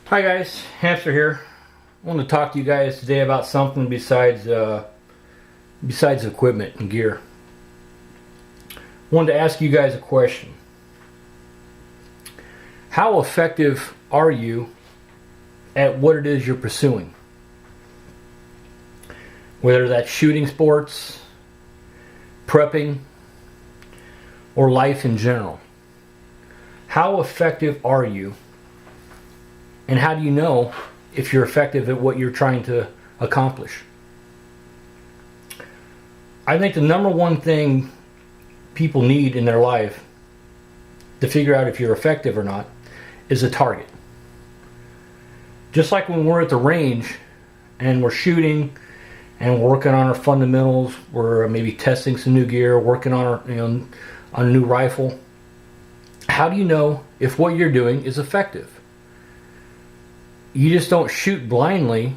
Hi guys, Hamster here. I want to talk to you guys today about something besides equipment and gear. I wanted to ask you guys a question. How effective are you at what it is you're pursuing? Whether that's shooting sports, prepping, or life in general. How effective are you? And how do you know if you're effective at what you're trying to accomplish? I think the number one thing people need in their life to figure out if you're effective or not is a target. Just like when we're at the range and we're shooting and working on our fundamentals, we're maybe testing some new gear, working on on a new rifle. How do you know if what you're doing is effective? You just don't shoot blindly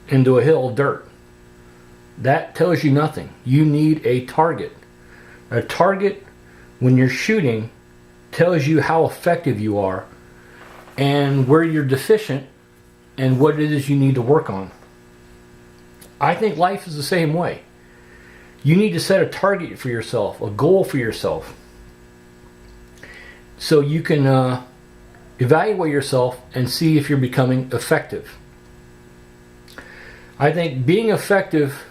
into a hill of dirt. That tells you nothing. You need a target. A target, when you're shooting, tells you how effective you are and where you're deficient and what it is you need to work on. I think life is the same way. You need to set a target for yourself, a goal for yourself, so you can evaluate yourself and see if you're becoming effective. I think being effective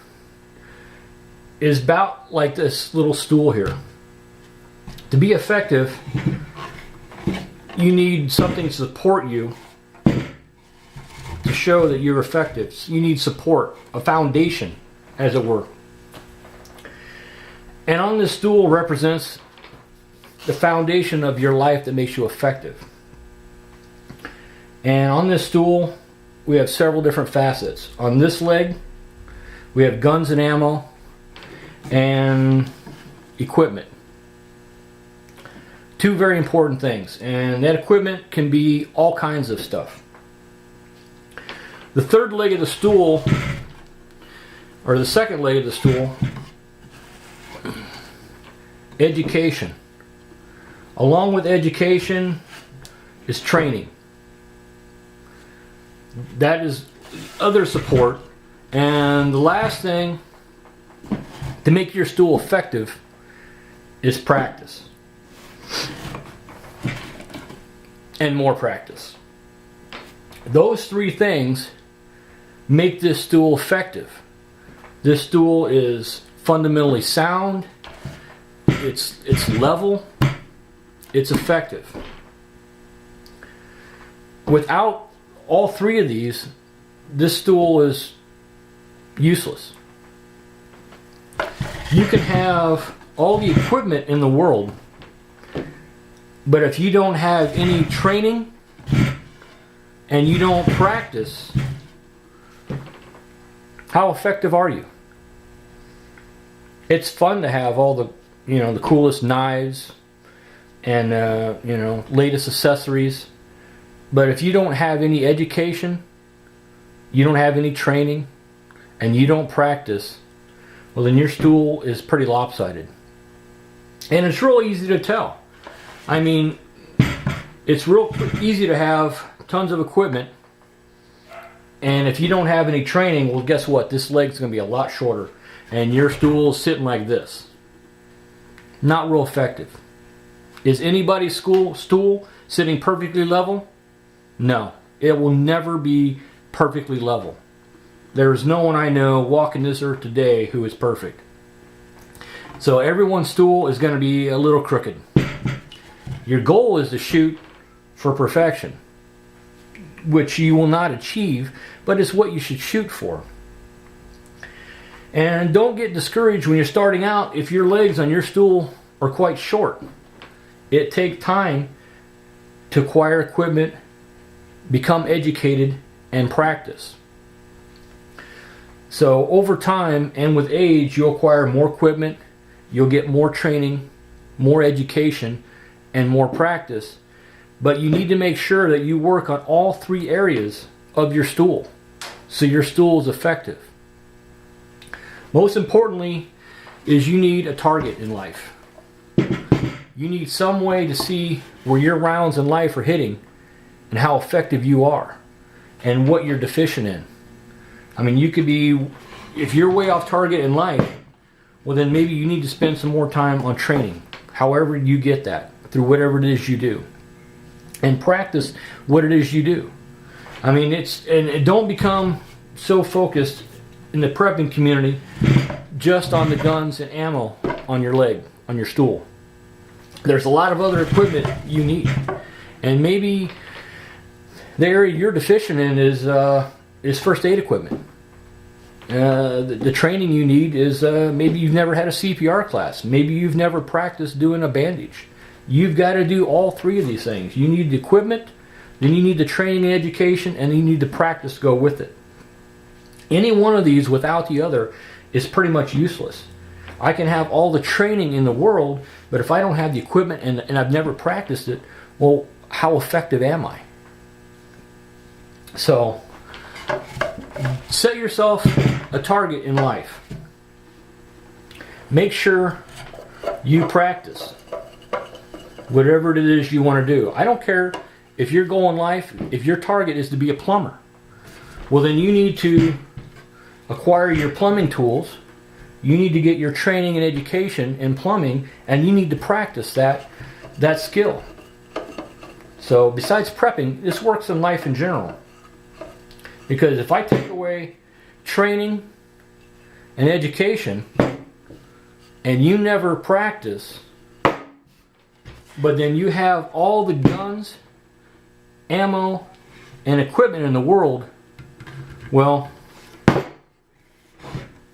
is about like this little stool here. To be effective, you need something to support you to show that you're effective. You need support, a foundation, as it were. And on this stool represents the foundation of your life that makes you effective. And on this stool, we have several different facets. On this leg, we have guns and ammo and equipment. Two very important things. And that equipment can be all kinds of stuff. The third leg of the stool, or the second leg of the stool, education. Along with education is training. That is other support. And the last thing to make your stool effective is practice. And more practice. Those three things make this stool effective. This stool is fundamentally sound, it's level, it's effective. Without all three of these, this stool is useless. You can have all the equipment in the world, but if you don't have any training and you don't practice, how effective are you? It's fun to have all the, the coolest knives and latest accessories. But if you don't have any education, you don't have any training, and you don't practice, well, then your stool is pretty lopsided. And it's real easy to tell. I mean, it's real easy to have tons of equipment, and if you don't have any training, well, guess what? This leg's going to be a lot shorter, and your stool is sitting like this. Not real effective. Is anybody's stool sitting perfectly level? No, it will never be perfectly level. There is no one I know walking this earth today who is perfect. So everyone's stool is going to be a little crooked. Your goal is to shoot for perfection, which you will not achieve, but it's what you should shoot for. And don't get discouraged when you're starting out if your legs on your stool are quite short. It takes time to acquire equipment, become educated, and practice. So over time and with age, you'll acquire more equipment, you'll get more training, more education, and more practice. But you need to make sure that you work on all three areas of your stool so your stool is effective. Most importantly is you need a target in life. You need some way to see where your rounds in life are hitting and how effective you are and what you're deficient in. I mean, you could be, if you're way off target in life, well then maybe you need to spend some more time on training, however you get that, through whatever it is you do. And practice what it is you do. I mean, and don't become so focused in the prepping community just on the guns and ammo on your leg, on your stool. There's a lot of other equipment you need. And maybe the area you're deficient in is first aid equipment. The training you need is maybe you've never had a CPR class. Maybe you've never practiced doing a bandage. You've got to do all three of these things. You need the equipment, then you need the training and education, and you need the practice to go with it. Any one of these without the other is pretty much useless. I can have all the training in the world, but if I don't have the equipment and I've never practiced it, well, how effective am I? So, set yourself a target in life. Make sure you practice whatever it is you want to do. I don't care if your goal in life, if your target is to be a plumber. Well, then you need to acquire your plumbing tools. You need to get your training and education in plumbing, and you need to practice that skill. So besides prepping, this works in life in general. Because if I take away training and education and you never practice, but then you have all the guns, ammo, and equipment in the world, well,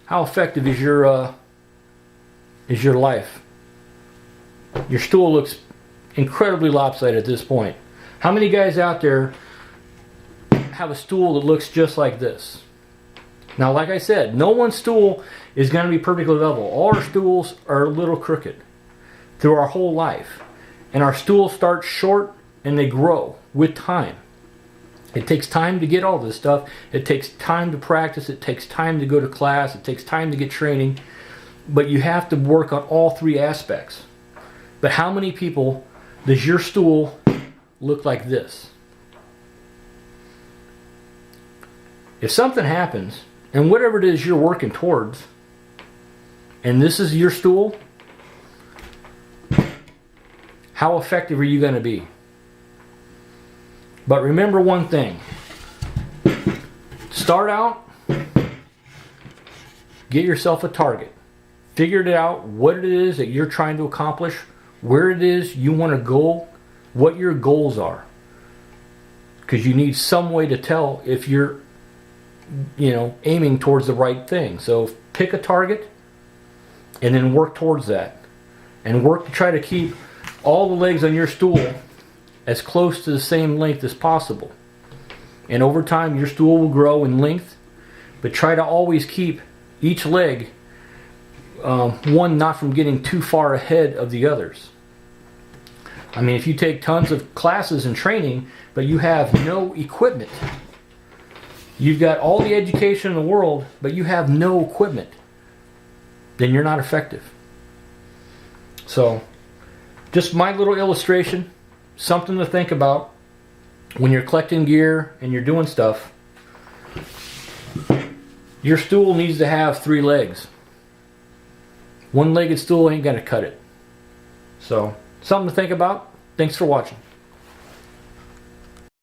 how effective is your life? Your stool looks incredibly lopsided at this point. How many guys out there have a stool that looks just like this? Now, like I said, no one's stool is going to be perfectly level. All our stools are a little crooked through our whole life. And our stools start short and they grow with time. It takes time to get all this stuff. It takes time to practice. It takes time to go to class. It takes time to get training. But you have to work on all three aspects. But how many people does your stool look like this? If something happens, and whatever it is you're working towards, and this is your stool, how effective are you going to be? But remember one thing. Start out, get yourself a target. Figure it out what it is that you're trying to accomplish, where it is you want to go, what your goals are. Because you need some way to tell if you're aiming towards the right thing. So pick a target and then work towards that. And work to try to keep all the legs on your stool as close to the same length as possible. And over time your stool will grow in length, but try to always keep each leg one not from getting too far ahead of the others. I mean, if you take tons of classes and training but you have no equipment, you've got all the education in the world but you have no equipment, then you're not effective. So just my little illustration, something to think about when you're collecting gear and you're doing stuff. Your stool needs to have 3 legs. One-legged stool ain't gonna cut it. So, something to think about. Thanks for watching.